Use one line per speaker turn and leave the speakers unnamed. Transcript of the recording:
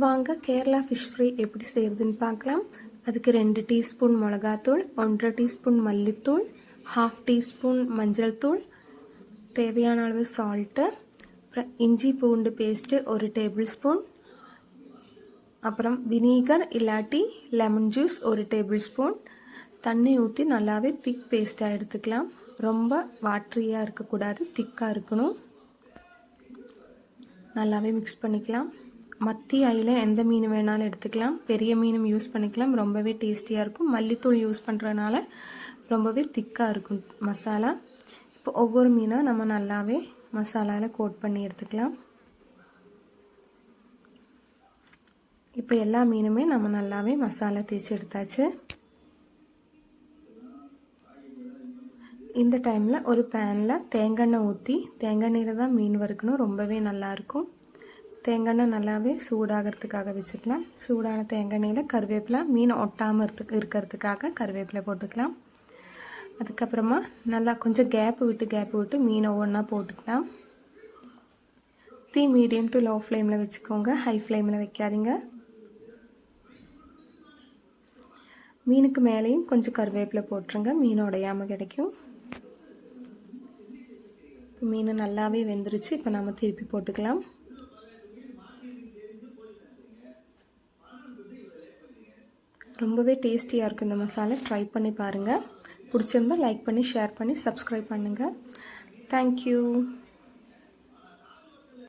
வாங்க Kerala fish fry எப்படி செய்கிறதுன்னு பார்க்கலாம். அதுக்கு 2 டீஸ்பூன் மிளகாத்தூள், 1.5 டீஸ்பூன் மல்லித்தூள், 1/2 டீஸ்பூன் மஞ்சள் தூள், தேவையான அளவு சால்ட்டு, அப்புறம் இஞ்சி பூண்டு பேஸ்ட்டு 1 டேபிள் ஸ்பூன், அப்புறம் வினீகர் இல்லாட்டி லெமன் ஜூஸ் 1 டேபிள் ஸ்பூன், தண்ணி ஊற்றி நல்லாவே திக் பேஸ்ட்டாக எடுத்துக்கலாம். ரொம்ப வாட்டரியாக இருக்கக்கூடாது, திக்காக இருக்கணும். நல்லாவே மிக்ஸ் பண்ணிக்கலாம். மத்தி ஐயில் எந்த மீன் வேணாலும் எடுத்துக்கலாம், பெரிய மீனும் யூஸ் பண்ணிக்கலாம், ரொம்பவே டேஸ்டியாக இருக்கும். மல்லித்தூள் யூஸ் பண்ணுறதுனால ரொம்பவே திக்காக இருக்கும் மசாலா. இப்போ ஒவ்வொரு மீனாக நம்ம நல்லாவே மசாலாவில் கோட் பண்ணி எடுத்துக்கலாம். இப்போ எல்லா மீனுமே நம்ம நல்லாவே மசாலா தேய்ச்சி எடுத்தாச்சு. இந்த டைமில் ஒரு பேனில் தேங்காய் ஊற்றி, தேங்காய் எண்ணெயில் தான் மீன் வறுக்கணும், ரொம்பவே நல்லாயிருக்கும். தேங்காய் எண்ணெய் நல்லாவே சூடாகிறதுக்காக வச்சுக்கலாம். சூடான தேங்காய் எண்ணெயில் கருவேப்பிலை, மீன் ஒட்டாமல் இருக்கிறதுக்காக கருவேப்பிலை போட்டுக்கலாம். அதுக்கப்புறமா நல்லா கொஞ்சம் கேப்பு விட்டு மீனை ஒவ்வொன்றா போட்டுக்கலாம். தீ மீடியம் டு லோ ஃப்ளேமில் வச்சுக்கோங்க, ஹை ஃப்ளேமில் வைக்காதீங்க. மீனுக்கு மேலேயும் கொஞ்சம் கருவேப்பிலை போட்டுருங்க, மீன் உடையாமல் கிடைக்கும். மீன் நல்லாவே வெந்துருச்சு. இப்போ நம்ம திருப்பி போட்டுக்கலாம். ரொம்பவே டேஸ்டியாக இருக்கும் இந்த மசாலா, ட்ரை பண்ணி பாருங்கள். பிடிச்சிருந்தால் லைக் பண்ணி, ஷேர் பண்ணி, சப்ஸ்கிரைப் பண்ணுங்கள். தேங்க்யூ.